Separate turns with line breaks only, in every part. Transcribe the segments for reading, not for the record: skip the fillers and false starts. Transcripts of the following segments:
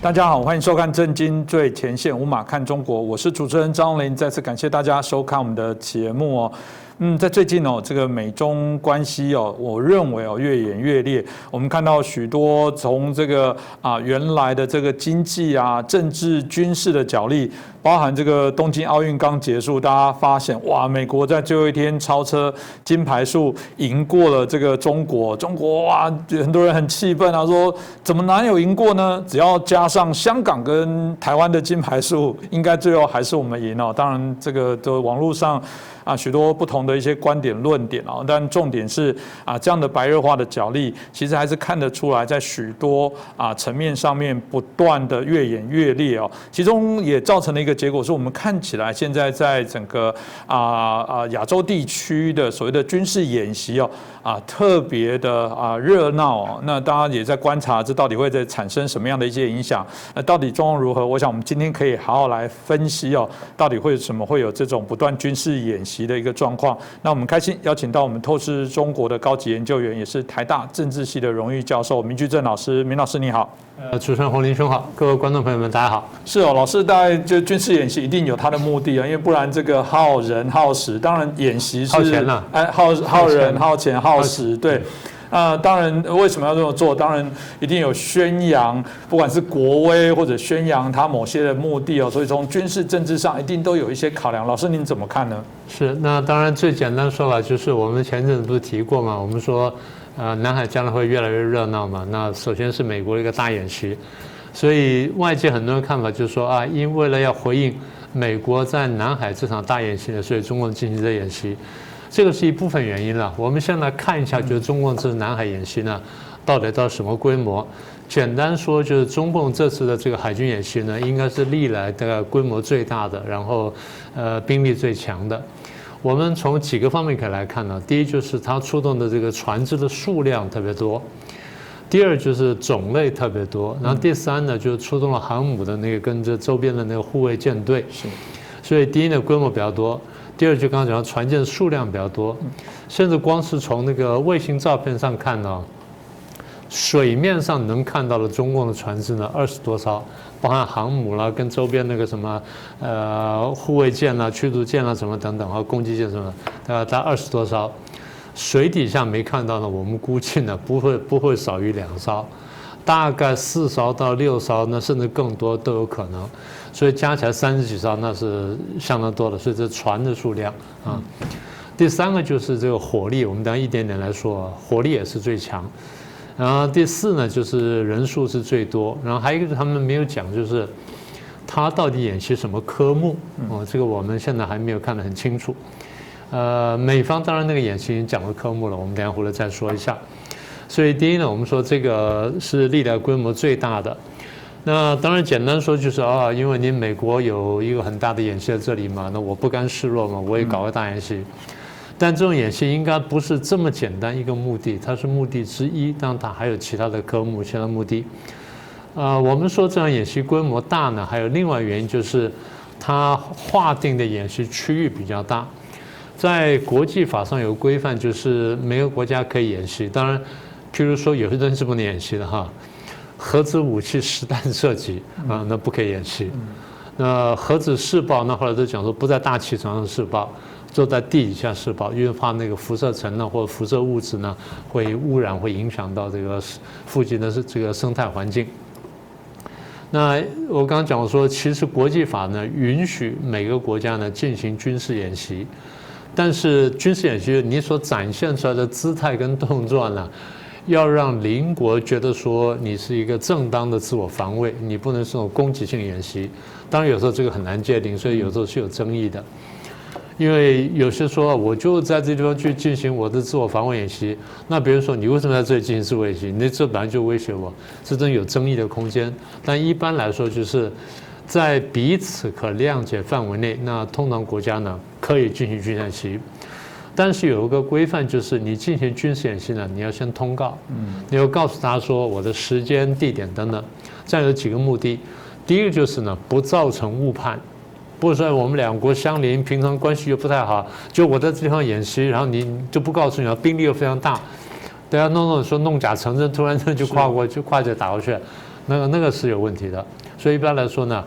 大家好，欢迎收看《震惊最前线》，无马看中国，我是主持人张荣麟。再次感谢大家收看我们的节目哦。在最近哦，这个美中关系哦，我认为哦越演越烈。我们看到许多从这个原来的这个经济政治、军事的角力，包含这个东京奥运刚结束，大家发现哇，美国在最后一天超车金牌数赢过了这个中国，哇，很多人很气愤啊，说怎么哪有赢过呢？只要加上香港跟台湾的金牌数，应该最后还是我们赢哦。当然，这个的网络上许多不同的一些观点论点哦，但重点是这样的白热化的角力，其实还是看得出来，在许多层面上面不断的越演越烈哦。其中也造成了一个结果，是我们看起来现在在整个亚洲地区的所谓的军事演习哦特别的热闹哦。那大家也在观察，这到底会在产生什么样的一些影响？到底状况如何？我想我们今天可以好好来分析哦，到底会有这种不断军事演习的一个状况。那我们开心邀请到我们透视中国的高级研究员，也是台大政治系的荣誉教授明居正老师。明老师你好。
主持人洪麟兄好，各位观众朋友们大家好。
是哦，老师大概就军事演习一定有它的目的啊，因为不然这个耗人耗时，当然演习是
耗钱了，
耗人耗钱耗时，对。当然，为什么要这么做？当然，一定有宣扬，不管是国威或者宣扬它某些的目的哦。所以从军事政治上，一定都有一些考量。老师您怎么看呢？
是，那当然最简单说法就是我们前阵子不是提过嘛，我们说，南海将来会越来越热闹嘛。那首先是美国的一个大演习，所以外界很多人看法就是说因为了要回应美国在南海这场大演习呢，所以中共进行这演习。这个是一部分原因了。我们先来看一下，就是中共这次南海演习呢，到底到什么规模？简单说，就是中共这次的这个海军演习呢，应该是历来的规模最大的，然后兵力最强的。我们从几个方面可以来看呢。第一就是它出动的这个船只的数量特别多，第二就是种类特别多，然后第三呢就是出动了航母的那个跟着周边的那个护卫舰队。
是，
所以第一呢规模比较多。第二，就刚刚讲到船舰数量比较多，甚至光是从那个卫星照片上看呢，水面上能看到的中共的船只呢20多艘，包含航母啦，跟周边那个什么护卫舰啦、驱逐舰啦什么等等，还有攻击舰什么，大概20多艘。水底下没看到呢，我们估计呢不会少于2艘，大概4艘到6艘，那甚至更多都有可能。所以加起来30几艘，那是相当多的。所以这船的数量啊。第三个就是这个火力，我们等一点点来说，火力也是最强。然后第四呢，就是人数是最多。然后还有一个是他们没有讲，就是他到底演习什么科目这个我们现在还没有看得很清楚。美方当然那个演习已经讲了科目了，我们等一下回来再说一下。所以第一呢，我们说这个是历来规模最大的。那当然简单说就是因为您美国有一个很大的演习在这里嘛，那我不甘示弱嘛，我也搞个大演习。但这种演习应该不是这么简单一个目的，它是目的之一，当然它还有其他的科目、其他的目的。我们说这样演习规模大呢，还有另外原因就是它划定的演习区域比较大。在国际法上有规范，就是每个国家可以演习，当然，譬如说有些东西是不能演习的哈。核子武器实弹射击那不可以演习。那核子试爆，那后来都讲说不在大气层上试爆，就在地底下试爆，因为怕那个辐射层呢或者辐射物质呢会污染，会影响到这个附近的这个生态环境。那我刚刚讲说，其实国际法呢允许每个国家呢进行军事演习，但是军事演习你所展现出来的姿态跟动作呢，要让邻国觉得说你是一个正当的自我防卫，你不能是那种攻击性演习。当然有时候这个很难界定，所以有时候是有争议的。因为有些说我就在这地方去进行我的自我防卫演习，那别人说你为什么在这里进行自我演习？你这本来就威胁我，这真有争议的空间。但一般来说就是在彼此可谅解范围内，那通常国家呢可以进行军事演习。但是有一个规范，就是你进行军事演习呢，你要先通告，你要告诉他说我的时间、地点等等。这样有几个目的，第一个就是呢，不造成误判，不是说我们两国相邻，平常关系又不太好，就我在这地方演习，然后你就不告诉你，兵力又非常大，大家弄说弄假成真，突然就跨界打过去，那个是有问题的。所以一般来说呢，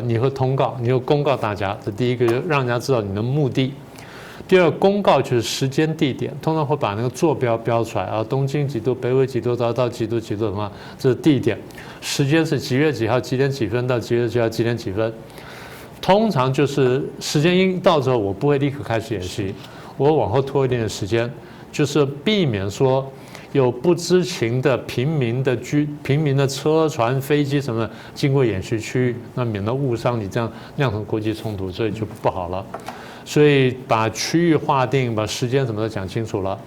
你会通告，你会公告大家，这第一个就让人家知道你的目的。第二，公告就是时间地点，通常会把那个坐标标出来啊，东经几度，北纬几度到几度几度什么，这是地点。时间是几月几号几点几分到几月几号几点几分。通常就是时间一到之后，我不会立刻开始演习，我往后拖一点点时间，就是避免说有不知情的平民的车船飞机什么的经过演习区域，那免得误伤你，这样酿成国际冲突，所以就不好了。所以把区域划定，把时间什么都讲清楚了。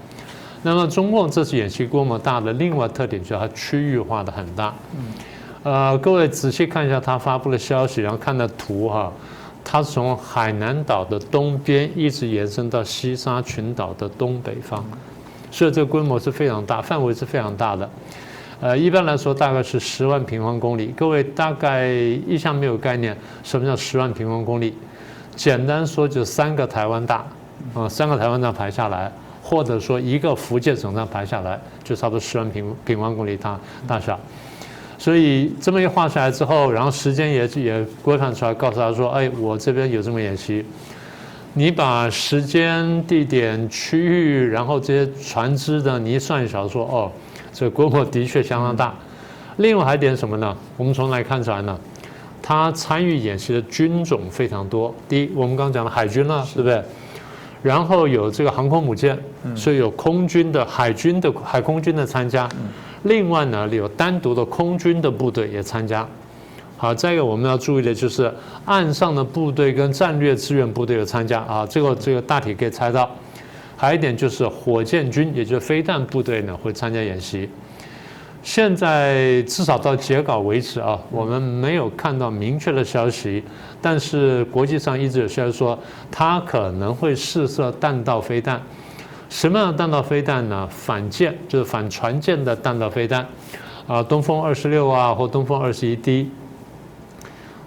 那么中共这次演习规模大的另外特点就是它区域化的很大。各位仔细看一下他发布的消息，然后看的图哈，它是从海南岛的东边一直延伸到西沙群岛的东北方，所以这个规模是非常大，范围是非常大的。一般来说大概是10万平方公里。各位大概一向没有概念，什么叫10万平方公里？简单说就3个台湾大，3个台湾大排下来，或者说1个福建省这样排下来，就差不多10万平方公里大小。所以这么一画下来之后，然后时间也规范出来，告诉他说，哎，我这边有这么演习，你把时间、地点、区域，然后这些船只的，你一算一下说，哦，这个规模的确相当大。另外还有一点什么呢？我们从哪里看出来呢？他参与演习的军种非常多。第一，我们刚刚讲的海军了，对不对？然后有这个航空母舰，所以有空军的、海空军的参加。另外呢，有单独的空军的部队也参加。好，再一个我们要注意的就是岸上的部队跟战略支援部队有参加啊，这个大体可以猜到。还有一点就是火箭军，也就是飞弹部队呢会参加演习。现在至少到截稿为止啊，我们没有看到明确的消息，但是国际上一直有消息说，它可能会试射弹道飞弹。什么样的弹道飞弹呢？反舰就是反船舰的弹道飞弹，东风26啊或东风21D，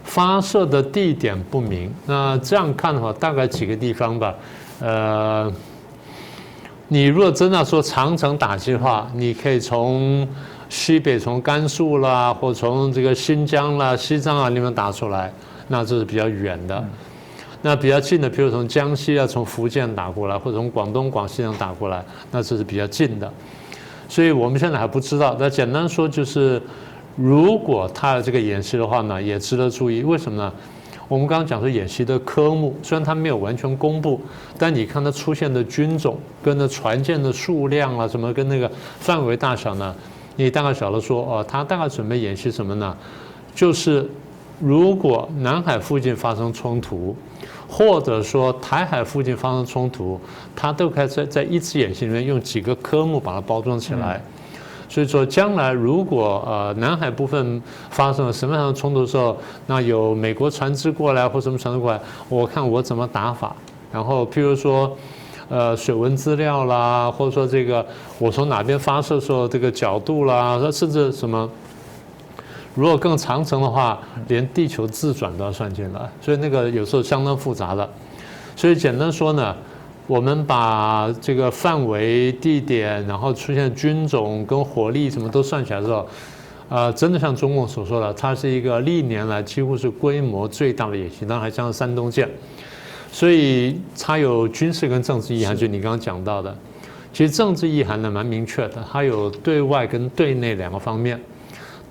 发射的地点不明。那这样看的话，大概几个地方吧。你如果真的说长程打击的话，你可以从西北，从甘肃啦，或从这个新疆啦、西藏啊那边打出来，那这是比较远的。那比较近的，比如从江西啊、从福建打过来，或者从广东、广西上打过来，那这是比较近的。所以我们现在还不知道。那简单说就是，如果他有这个演习的话呢，也值得注意。为什么呢？我们刚刚讲说演习的科目，虽然它没有完全公布，但你看它出现的军种跟那船舰的数量啊，什么跟那个范围大小呢，你大概晓得说，哦，他大概准备演习什么呢？就是如果南海附近发生冲突，或者说台海附近发生冲突，他都可以在一次演习里面用几个科目把它包装起来。所以说，将来如果南海部分发生了什么样的冲突的时候，那有美国船只过来或什么船只过来，我看我怎么打法。然后譬如说，水文资料啦，或者说这个我从哪边发射的时候这个角度啦，甚至什么，如果更长程的话，连地球自转都要算进来，所以那个有时候相当复杂的。所以简单说呢，我们把这个范围、地点，然后出现军种跟火力什么都算起来之后，真的像中共所说的，它是一个历年来几乎是规模最大的演习，当然还加上山东舰，所以它有军事跟政治意涵，就你刚刚讲到的。其实政治意涵呢蛮明确的，它有对外跟对内2个方面。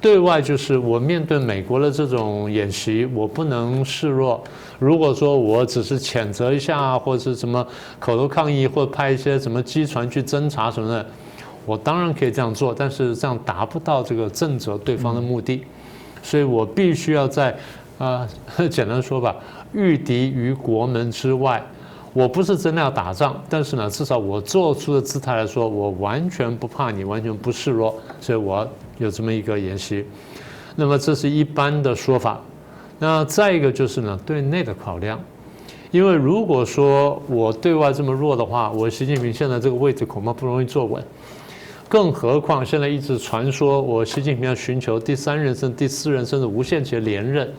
对外就是我面对美国的这种演习，我不能示弱。如果说我只是谴责一下，或者是什么口头抗议，或者派一些什么机船去侦查什么的，我当然可以这样做，但是这样达不到这个震慑对方的目的。所以我必须要在简单说吧，御敌于国门之外。我不是真的要打仗，但是呢，至少我做出的姿态来说，我完全不怕你，完全不示弱，所以我有这么一个演习。那么这是一般的说法。那再一个就是呢，对内的考量，因为如果说我对外这么弱的话，我习近平现在这个位置恐怕不容易坐稳。更何况现在一直传说我习近平要寻求第3任甚至第4任甚至无限期的连任。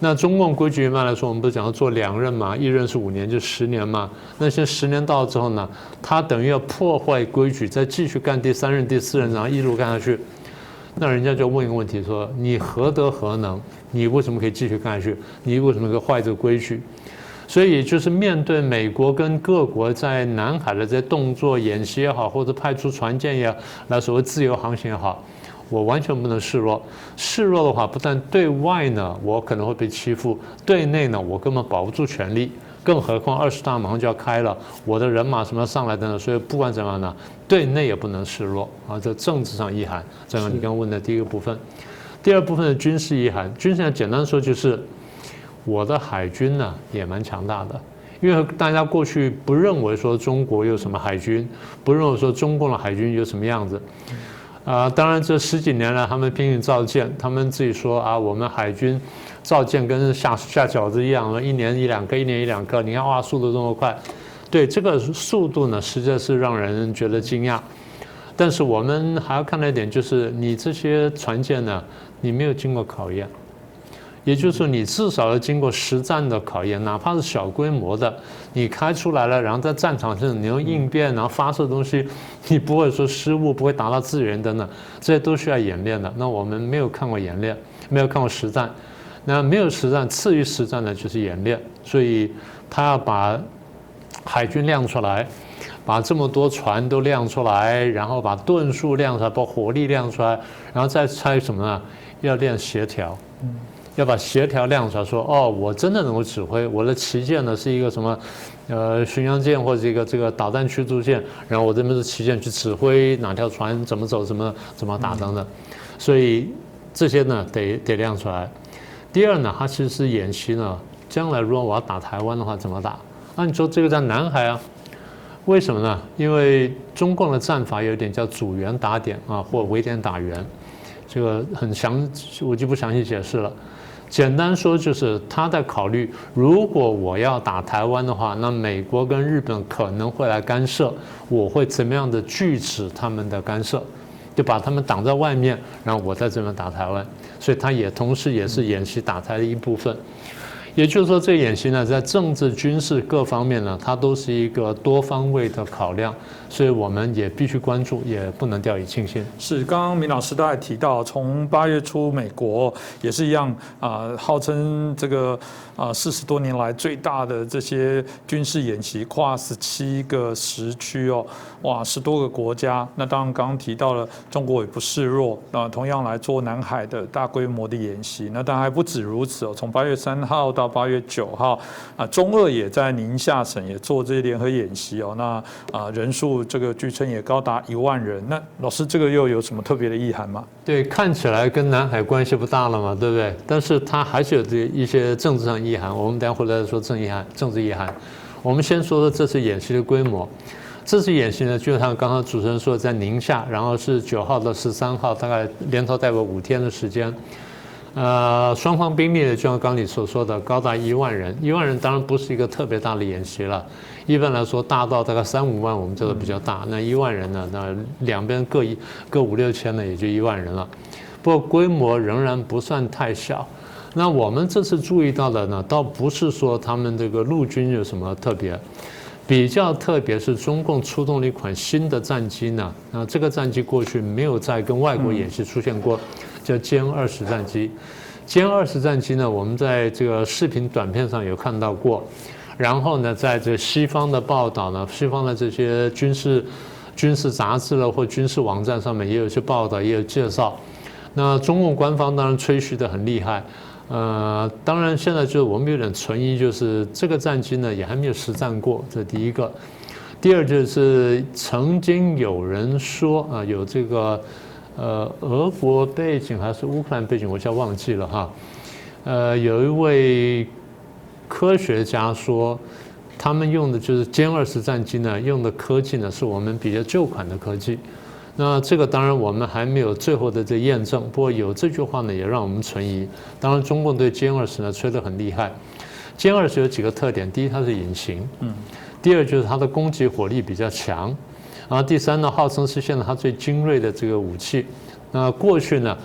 那中共规矩一般来说，我们不是讲要做2任嘛，1任是5年，就10年嘛。那现在10年到了之后呢，他等于要破坏规矩，再继续干第3任、第4任，然后一路干下去。那人家就问一个问题说：你何德何能？你为什么可以继续干下去？你为什么可以坏这个规矩？所以就是面对美国跟各国在南海的这些动作演习也好，或者派出船舰也好，来所谓自由航行也好，我完全不能示弱。示弱的话，不但对外呢我可能会被欺负，对内呢我根本保不住权力。更何况20大马上就要开了，我的人马什么上来等等，所以不管怎么样呢，对内也不能示弱啊。这政治上意涵，这样你刚刚问的第一个部分。第二部分的军事意涵，军事上简单说就是。我的海军呢也蛮强大的，因为大家过去不认为说中国有什么海军，不认为说中共的海军有什么样子，当然这10几年来他们拼命造舰，他们自己说啊，我们海军造舰跟下饺子一样，一年一两个，你看哇，速度这么快，对这个速度呢，实在是让人觉得惊讶。但是我们还要看到一点，就是你这些船舰呢，你没有经过考验。也就是说，你至少要经过实战的考验，哪怕是小规模的，你开出来了，然后在战场上你用应变，然后发射东西，你不会说失误，不会打到自人等等，这些都需要演练的。那我们没有看过演练，没有看过实战，那没有实战，次于实战的就是演练。所以他要把海军亮出来，把这么多船都亮出来，然后把吨数亮出来，把火力亮出来，然后再猜什么呢？要练协调。要把协调亮出来，说哦，我真的能够指挥，我的旗舰呢是一个什么，巡洋舰或者这个导弹驱逐舰，然后我这边是旗舰去指挥哪条船怎么走，怎么打等等，所以这些呢得亮出来。第二呢，它其实是演习呢，将来如果我要打台湾的话怎么打？那你说这个在南海啊？为什么呢？因为中共的战法有点叫主员打点啊，或围点打援，这个很详，我就不详细解释了。简单说就是他在考虑，如果我要打台湾的话，那美国跟日本可能会来干涉，我会怎么样的拒止他们的干涉，就把他们挡在外面，然后我在这边打台湾，所以他也同时也是演习打台的一部分。也就是说，这个演习呢，在政治、军事各方面呢，它都是一个多方位的考量，所以我们也必须关注，也不能掉以轻心。
是，刚刚明老师都还提到，从8月初，美国也是一样号称这个40多年来最大的这些军事演习，跨17个时区哦，哇，10多个国家。那当然，刚刚提到了中国也不示弱，同样来做南海的大规模的演习。那当然还不止如此哦，从8月3号到8月9号，中俄也在宁夏省也做这些联合演习哦。那人数这个据称也高达1万人。那老师，这个又有什么特别的意涵吗？
对，看起来跟南海关系不大了嘛，对不对？但是它还是有这一些政治上意涵。我们等一下回来说政治意涵。我们先说说这次演习的规模。这次演习呢，就像刚刚主持人说，在宁夏，然后是9号到13号，大概连头带尾5天的时间。双方兵力呢，就像刚你所说的，高达1万人。1万人当然不是一个特别大的演习了，一般来说大到大概3、5万，我们叫做比较大。那1万人呢，那两边各5、6千呢，也就1万人了。不过规模仍然不算太小。那我们这次注意到的呢，倒不是说他们这个陆军有什么特别，比较特别是中共出动了一款新的战机呢。那这个战机过去没有在跟外国演习出现过，叫歼20战机。歼20战机呢，我们在这个视频短片上有看到过。然后呢，在这西方的报道呢，西方的这些军事杂志了或军事网站上面也有些报道，也有介绍。那中共官方当然吹嘘的很厉害。当然现在就是我们有点存疑，就是这个战机呢也还没有实战过，这第一个。第二就是曾经有人说有这个俄国背景还是乌克兰背景，我现在忘记了哈。有一位科学家说，他们用的就是歼20战机呢，用的科技呢是我们比较旧款的科技。那这个当然我们还没有最后的这验证，不过有这句话呢也让我们存疑。当然中共对歼20呢吹得很厉害。歼20有几个特点，第一它是隐形，第二就是它的攻击火力比较强，然后第三呢号称是现在它最精锐的这个武器。那过去呢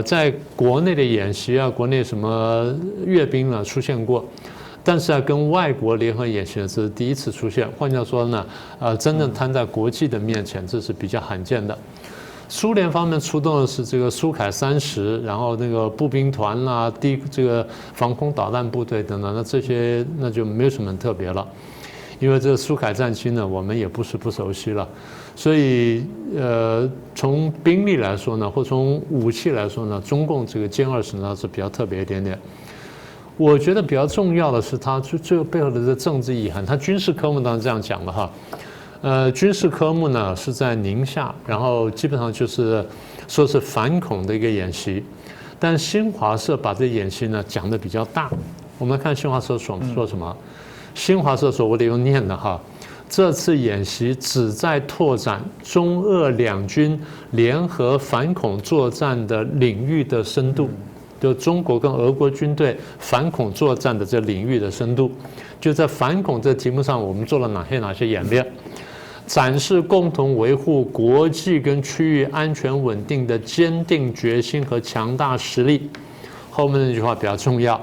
在国内的演习国内什么阅兵呢出现过。但是跟外国联合演习呢，这是第一次出现。换句话说呢，真正摊在国际的面前，这是比较罕见的。苏联方面出动的是这个苏凯30，然后那个步兵团啦、这个防空导弹部队等等，那这些那就没有什么很特别了，因为这个苏凯战区呢，我们也不是不熟悉了，所以从兵力来说呢，或从武器来说呢，中共这个歼20呢是比较特别一点点。我觉得比较重要的是它最后背后的这个政治意涵，它军事科目当然这样讲了哈。军事科目呢是在宁夏，然后基本上就是说是反恐的一个演习，但新华社把这演习呢讲得比较大。我们来看新华社说什么。新华社说，我得用念的哈，这次演习旨在拓展中俄两军联合反恐作战的领域的深度，就中国跟俄国军队反恐作战的这领域的深度，就在反恐这题目上，我们做了哪些演练。展示共同维护国际跟区域安全稳定的坚定决心和强大实力。后面那句话比较重要，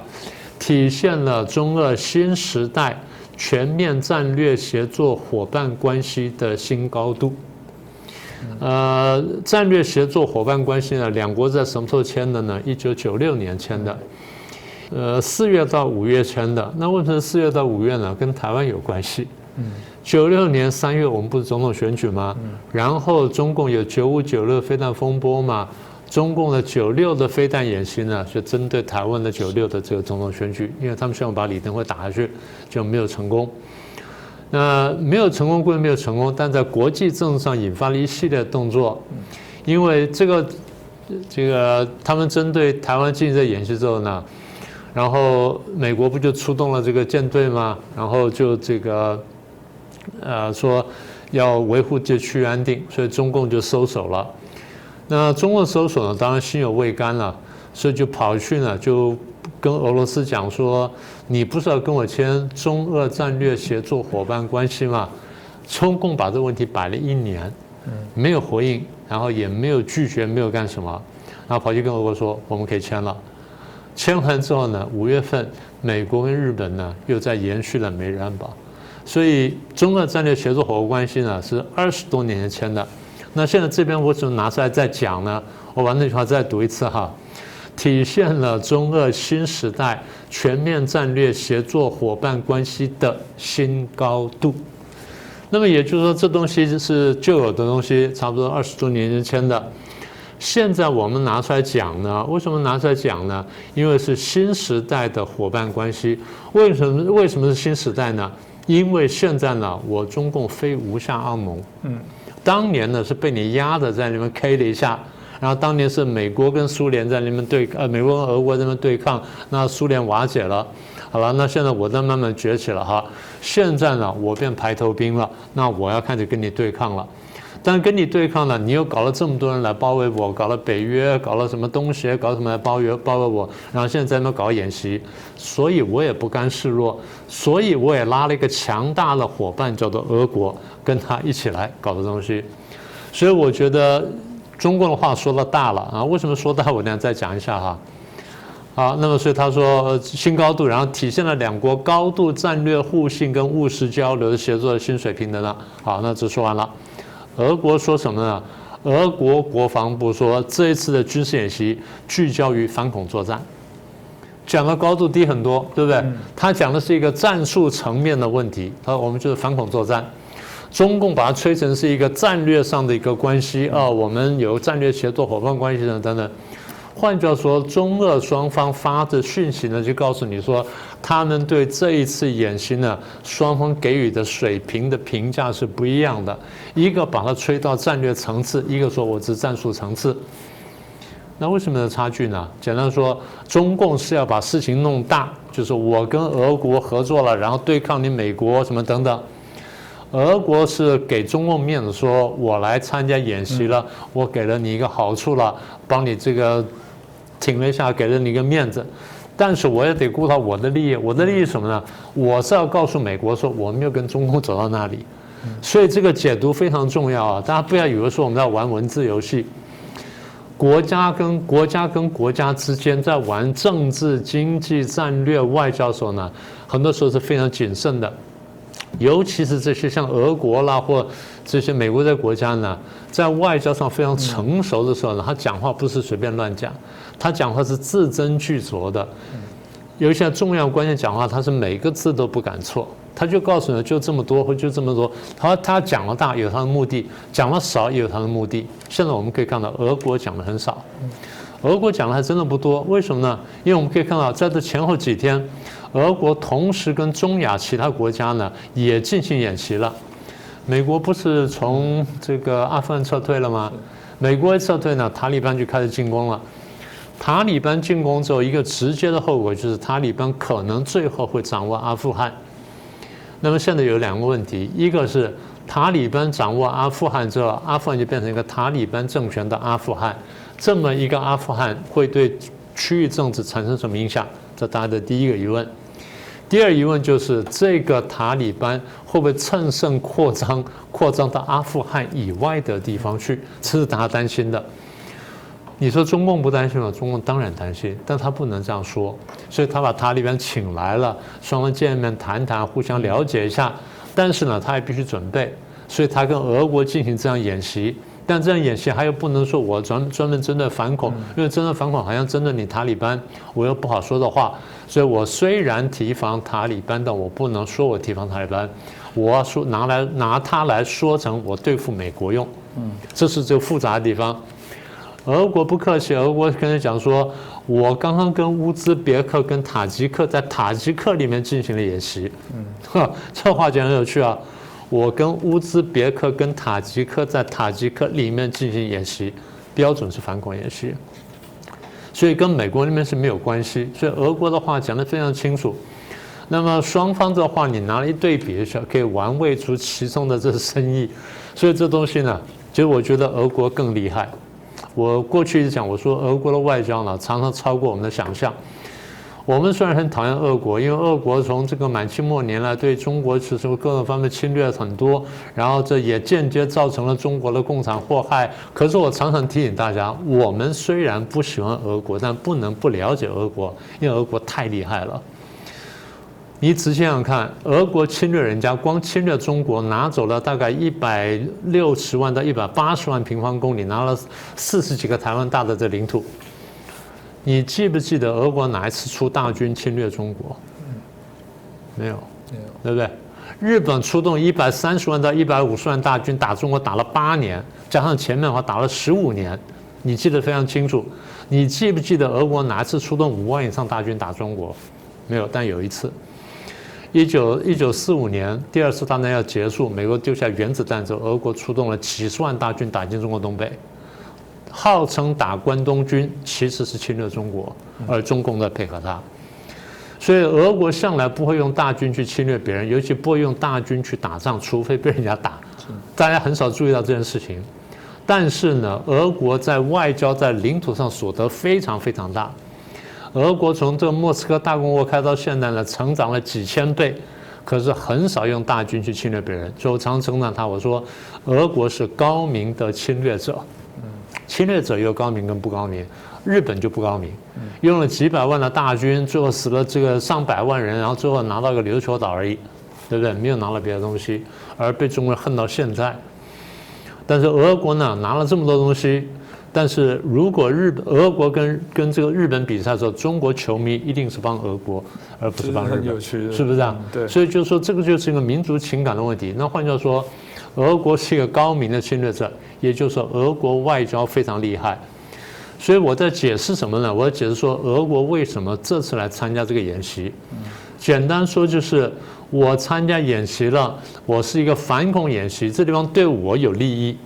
体现了中俄新时代全面战略协作伙伴关系的新高度。战略协作伙伴关系呢，两国在什么时候签的呢？1996年签的。4月到5月签的。那为什么4月到5月呢？跟台湾有关系。96年3月我们不是总统选举吗？然后中共有95、96飞弹风波嘛，中共的96的飞弹演习呢，就针对台湾的96的这个总统选举，因为他们希望把李登辉打下去，就没有成功。那没有成功归没有成功，但在国际政治上引发了一系列动作，因为这个他们针对台湾进行这演习之后呢，然后美国不就出动了这个舰队吗？然后就这个说要维护这区域安定，所以中共就收手了。那中共收手呢，当然心有未甘了，所以就跑去呢就跟俄罗斯讲说，你不是要跟我签中俄战略协作伙伴关系吗？中共把这个问题摆了1年，没有回应，然后也没有拒绝，没有干什么，然后跑去跟俄国说我们可以签了。签完之后呢，5月份美国跟日本呢又在延续了美日安保，所以中俄战略协作伙伴关系呢是20多年前签的。那现在这边我怎么拿出来再讲呢？我把那句话再读一次哈。体现了中俄新时代全面战略协作伙伴关系的新高度。那么也就是说，这东西是旧有的东西，差不多20多年前签的。现在我们拿出来讲呢，为什么拿出来讲呢？因为是新时代的伙伴关系。为什么是新时代呢？因为现在呢，我中共非无下阿蒙。当年呢是被你压的在那边 K 了一下。然后当年是美国跟苏联在那边美国跟俄国在那边对抗，那苏联瓦解了，好了，那现在我在慢慢崛起了哈。现在呢，我变排头兵了，那我要开始跟你对抗了。但是跟你对抗呢，你又搞了这么多人来包围我，搞了北约，搞了什么东协，搞什么来包围我，然后现在在那边搞演习，所以我也不甘示弱，所以我也拉了一个强大的伙伴叫做俄国，跟他一起来搞的东西。所以我觉得。中共的话说了大了啊，为什么说大？我等下再讲一下哈。好，那么所以他说新高度，然后体现了两国高度战略互信跟务实交流的协作的新水平的呢。好，那这说完了。俄国说什么呢？俄国国防部说这一次的军事演习聚焦于反恐作战，讲的高度低很多，对不对？他讲的是一个战术层面的问题，他说我们就是反恐作战。中共把它吹成是一个战略上的一个关系啊，我们有战略协作伙伴关系等等。换句话说，中俄双方发的讯息呢，就告诉你说，他们对这一次演习呢，双方给予的水平的评价是不一样的。一个把它吹到战略层次，一个说我是战术层次。那为什么有差距呢？简单说，中共是要把事情弄大，就是我跟俄国合作了，然后对抗你美国什么等等。俄国是给中共面子，说我来参加演习了，我给了你一个好处了，帮你这个挺了一下，给了你一个面子，但是我也得顾到我的利益。我的利益是什么呢？我是要告诉美国说，我没有跟中共走到那里。所以这个解读非常重要啊！大家不要以为说我们在玩文字游戏。国家跟国家之间在玩政治、经济、战略、外交的时候呢，很多时候是非常谨慎的。尤其是这些像俄国啦或这些美国的国家呢，在外交上非常成熟的时候呢，他讲话不是随便乱讲，他讲话是字斟句酌的。有一些重要关键讲话，他是每个字都不敢错，他就告诉你就这么多或就这么多。他讲了大有他的目的，讲了少也有他的目的。现在我们可以看到，俄国讲的很少，俄国讲的还真的不多。为什么呢？因为我们可以看到，在这前后几天，俄国同时跟中亚其他国家呢也进行演习了。美国不是从这个阿富汗撤退了吗？美国一撤退呢，塔利班就开始进攻了。塔利班进攻之后，一个直接的后果就是塔利班可能最后会掌握阿富汗。那么现在有两个问题，一个是塔利班掌握阿富汗之后，阿富汗就变成一个塔利班政权的阿富汗，这么一个阿富汗会对区域政治产生什么影响？这大家的第一个疑问。第二疑问就是这个塔利班会不会乘胜扩张到阿富汗以外的地方去？这是大家担心的。你说中共不担心吗？中共当然担心，但他不能这样说，所以他把塔利班请来了，双方见面谈谈，互相了解一下。但是呢，他也必须准备，所以他跟俄国进行这样演习。但这样演习，他又不能说我专门针对反恐，因为针对反恐好像针对你塔利班，我又不好说的话。所以我虽然提防塔利班，但我不能说我提防塔利班，我要说拿它来说成我对付美国用。这是这个复杂的地方。俄国不客气，俄国跟他讲说，我刚刚跟乌兹别克跟塔吉克在塔吉克里面进行了演习。这话讲很有趣啊。我跟乌兹别克跟塔吉克在塔吉克里面进行演习，标准是反恐演习，所以跟美国那边是没有关系。所以俄国的话讲得非常清楚。那么双方的话，你拿来一对比一下，可以玩味出其中的这深意。所以这东西呢，其实我觉得俄国更厉害。我过去一直讲，我说俄国的外交呢，常常超过我们的想象。我们虽然很讨厌俄国，因为俄国从这个满清末年来对中国其实各个方面侵略很多，然后这也间接造成了中国的共产祸害。可是我常常提醒大家，我们虽然不喜欢俄国，但不能不了解俄国，因为俄国太厉害了。你仔细想想看，俄国侵略人家，光侵略中国拿走了大概160万到180万平方公里，拿了40几个台湾大的这领土。你记不记得俄国哪一次出大军侵略中国？没有，对不对？日本出动130万到150万大军打中国，打了8年，加上前面的话打了15年，你记得非常清楚。你记不记得俄国哪一次出动5万以上大军打中国？没有，但有一次。1945年第二次大战要结束，美国丢下原子弹之后，俄国出动了几十万大军打进中国东北，号称打关东军，其实是侵略中国，而中共在配合他。所以俄国向来不会用大军去侵略别人，尤其不会用大军去打仗，除非被人家打。大家很少注意到这件事情。但是呢，俄国在外交在领土上所得非常非常大。俄国从这个莫斯科大公国开到现在呢，成长了几千倍，可是很少用大军去侵略别人。所以我常称赞他，我说俄国是高明的侵略者。侵略者有高明跟不高明，日本就不高明，用了几百万的大军，最后死了这个上百万人，然后最后拿到一个琉球岛而已，对不对？没有拿到别的东西，而被中国人恨到现在。但是俄国呢，拿了这么多东西。但是如果俄国跟这个日本比赛的时候，中国球迷一定是帮俄国，而不是帮日本，是不是这样？
对。
所以就是说，这个就是一个民族情感的问题。那换句话说，俄国是一个高明的侵略者，也就是说，俄国外交非常厉害。所以我在解释什么呢？我在解释说，俄国为什么这次来参加这个演习。简单说就是，我参加演习了，我是一个反恐演习，这地方对我有利益。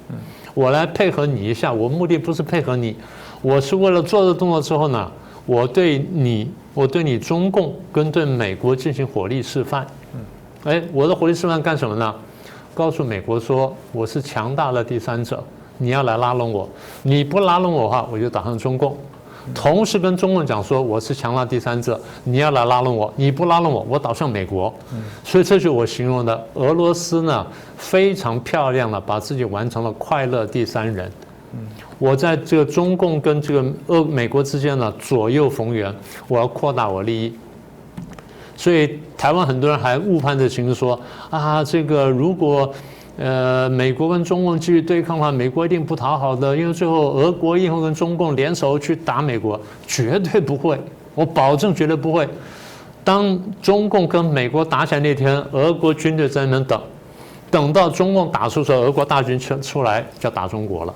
我来配合你一下，我目的不是配合你，我是为了做这动作之后呢，我对你中共跟对美国进行火力示范。我的火力示范干什么呢？告诉美国说我是强大的第三者，你要来拉拢我，你不拉拢我的话，我就打向中共。同时跟中共讲说我是强大第三者，你要来拉拢我，你不拉拢我，我倒向美国。所以这就是我形容的俄罗斯呢，非常漂亮的把自己完成了快乐第三人。我在这个中共跟这个美国之间呢左右逢源，我要扩大我利益。所以台湾很多人还误判的形式说啊，这个如果美国跟中共继续对抗的话，美国一定不讨好的，因为最后俄国一定会跟中共联手去打美国，绝对不会，我保证绝对不会。当中共跟美国打起来那天，俄国军队在那边等到中共打出时候，俄国大军出来就要打中国了，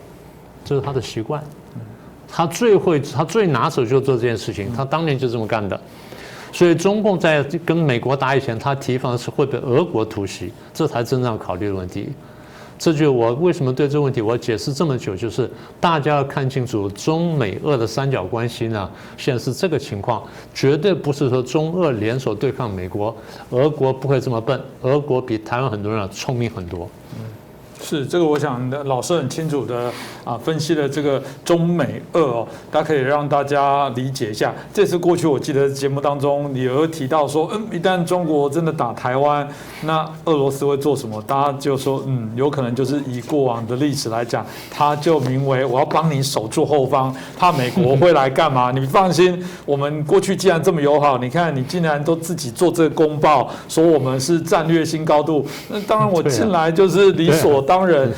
这是他的习惯。他最拿手就做这件事情，他当年就这么干的。所以中共在跟美国打以前，他提防是会被俄国突袭，这才真正要考虑的问题。这就我为什么对这个问题我解释这么久，就是大家要看清楚中美俄的三角关系呢，现在是这个情况，绝对不是说中俄联手对抗美国，俄国不会这么笨，俄国比台湾很多人聪明很多。
是这个，我想老师很清楚的分析了这个中美俄哦，大家可以让大家理解一下。这次过去我记得节目当中你有提到说，一旦中国真的打台湾，那俄罗斯会做什么？大家就说，有可能就是以过往的历史来讲，他就名为我要帮你守住后方，怕美国会来干嘛？你放心，我们过去既然这么友好，你看你竟然都自己做这个公报，说我们是战略新高度，那当然我进来就是理所当然。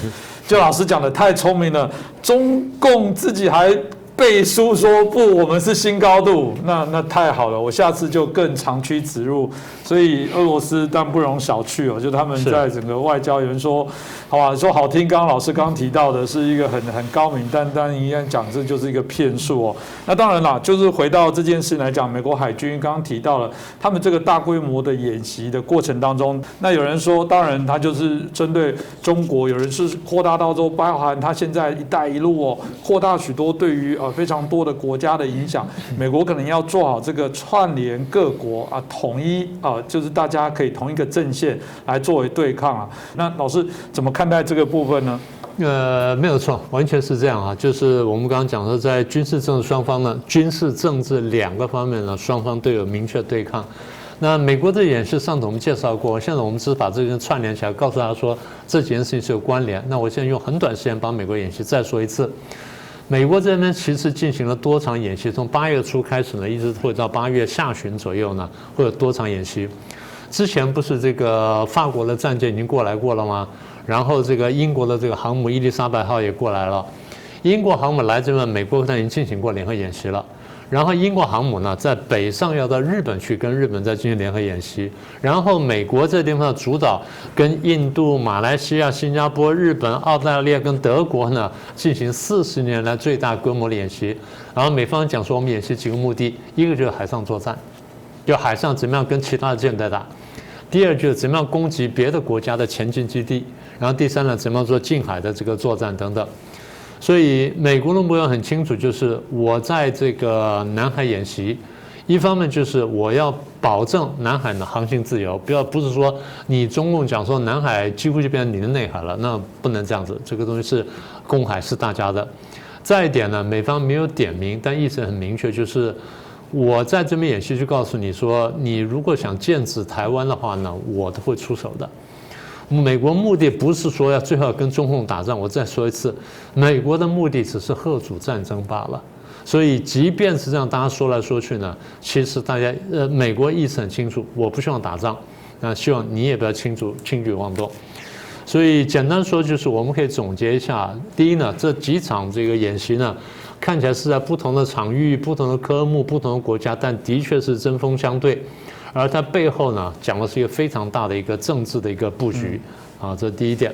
就老师讲的太聪明了，中共自己还背书说不，我们是新高度，那太好了，我下次就更长驱直入。所以俄罗斯当然不容小觑哦，就他们在整个外交，有人说，好吧，说好听，刚刚老师刚提到的是一个很高明，但一样讲这就是一个骗术哦。那当然啦，就是回到这件事来讲，美国海军刚刚提到了，他们这个大规模的演习的过程当中，那有人说，当然他就是针对中国，有人是扩大到说，包含他现在“一带一路”哦，扩大许多对于非常多的国家的影响，美国可能要做好这个串联各国统一就是大家可以同一个阵线来作为对抗那老师怎么看待这个部分呢？
没有错，完全是这样就是我们刚刚讲说，在军事政治双方呢，军事政治两个方面呢，双方都有明确对抗。那美国的演示上次我们介绍过，现在我们只是把这件串联起来，告诉他说这几件事情是有关联。那我现在用很短时间把美国演习再说一次。美国这边其实进行了多场演习，从8月初开始呢，一直会到8月下旬左右呢，会有多场演习。之前不是这个法国的战舰已经过来过了吗？然后这个英国的这个航母伊丽莎白号也过来了。英国航母来这边，美国已经进行过联合演习了。然后英国航母呢，在北上要到日本去跟日本再进行联合演习，然后美国这地方主导跟印度、马来西亚、新加坡、日本、澳大利亚跟德国呢进行40年来最大规模的演习。然后美方讲说，我们演习几个目的，一个就是海上作战，就海上怎么样跟其他的舰队打；第二就是怎么样攻击别的国家的前进基地；然后第三呢，怎么样做近海的这个作战等等。所以美国的目标很清楚，就是我在这个南海演习，一方面就是我要保证南海的航行自由，不是说你中共讲说南海几乎就变成你的内海了，那不能这样子，这个东西是公海是大家的。再一点呢，美方没有点名，但意思很明确，就是我在这边演习就告诉你说，你如果想剑指台湾的话呢，我都会出手的。美国目的不是说最后要跟中共打仗，我再说一次，美国的目的只是吓阻战争罢了。所以即便是这样，大家说来说去呢，其实大家美国意思很清楚，我不希望打仗，那希望你也不要轻举妄动。所以简单说就是，我们可以总结一下：第一呢，这几场这个演习呢，看起来是在不同的场域、不同的科目、不同的国家，但的确是针锋相对。而它背后呢，讲的是一个非常大的一个政治的一个布局这是第一点。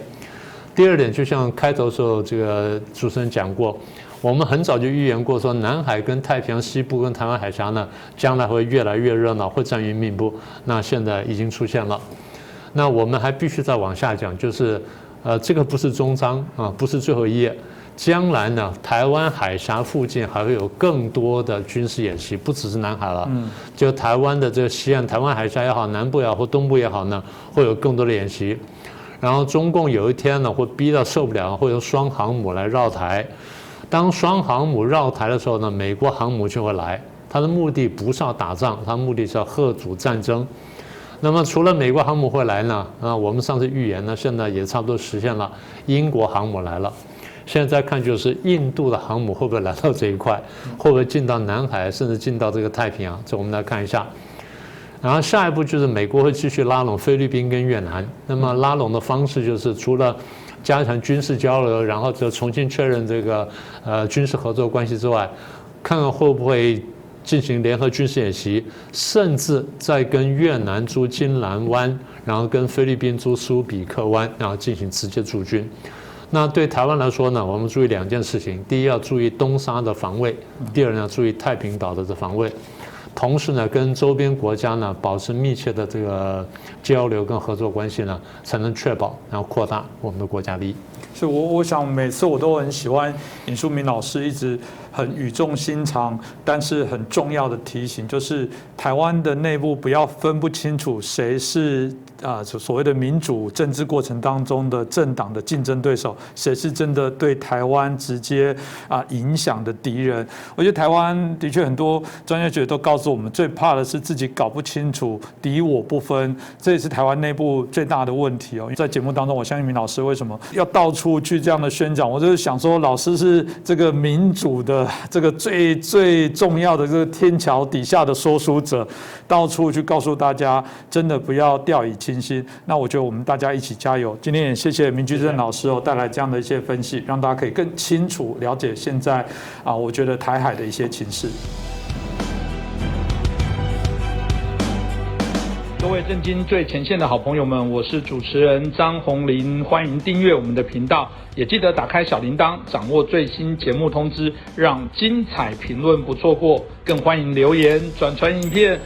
第二点，就像开头的时候这个主持人讲过，我们很早就预言过说，南海跟太平洋西部跟台湾海峡呢，将来会越来越热闹，会战云密布。那现在已经出现了。那我们还必须再往下讲，就是这个不是终章不是最后一页。将来呢，台湾海峡附近还会有更多的军事演习，不只是南海了。就台湾的这个西岸，台湾海峡也好，南部也好或东部也好呢，会有更多的演习。然后中共有一天呢，会逼到受不了，会用双航母来绕台。当双航母绕台的时候呢，美国航母就会来。它的目的不是要打仗，它的目的是要吓阻战争。那么除了美国航母会来呢，我们上次预言呢，现在也差不多实现了，英国航母来了。现在再看就是印度的航母会不会来到这一块，会不会进到南海，甚至进到这个太平洋？这我们来看一下。然后下一步就是美国会继续拉拢菲律宾跟越南。那么拉拢的方式就是除了加强军事交流，然后就重新确认这个军事合作关系之外，看看会不会进行联合军事演习，甚至再跟越南租金兰湾，然后跟菲律宾租苏比克湾，然后进行直接驻军。那对台湾来说呢，我们注意2件事情：第一，要注意东沙的防卫；第二呢，要注意太平岛的防卫。同时呢，跟周边国家呢保持密切的这个交流跟合作关系呢，才能确保然后扩大我们的国家利益。
所以我想每次我都很喜欢尹淑敏老师一直很语重心长，但是很重要的提醒，就是台湾的内部不要分不清楚谁是所谓的民主政治过程当中的政党的竞争对手，谁是真的对台湾直接影响的敌人。我觉得台湾的确很多专业学者都告诉我们，最怕的是自己搞不清楚敌我不分，这也是台湾内部最大的问题哦。在节目当中，我相信敏老师为什么要到处去这样的宣讲，我就是想说，老师是这个民主的这个最重要的这个天桥底下的说书者，到处去告诉大家，真的不要掉以轻心。那我觉得我们大家一起加油。今天也谢谢明居正老师带来这样的一些分析，让大家可以更清楚了解现在我觉得台海的一些情势。各位震惊最前线的好朋友们，我是主持人张宏林，欢迎订阅我们的频道，也记得打开小铃铛，掌握最新节目通知，让精彩评论不错过。更欢迎留言、转传影片、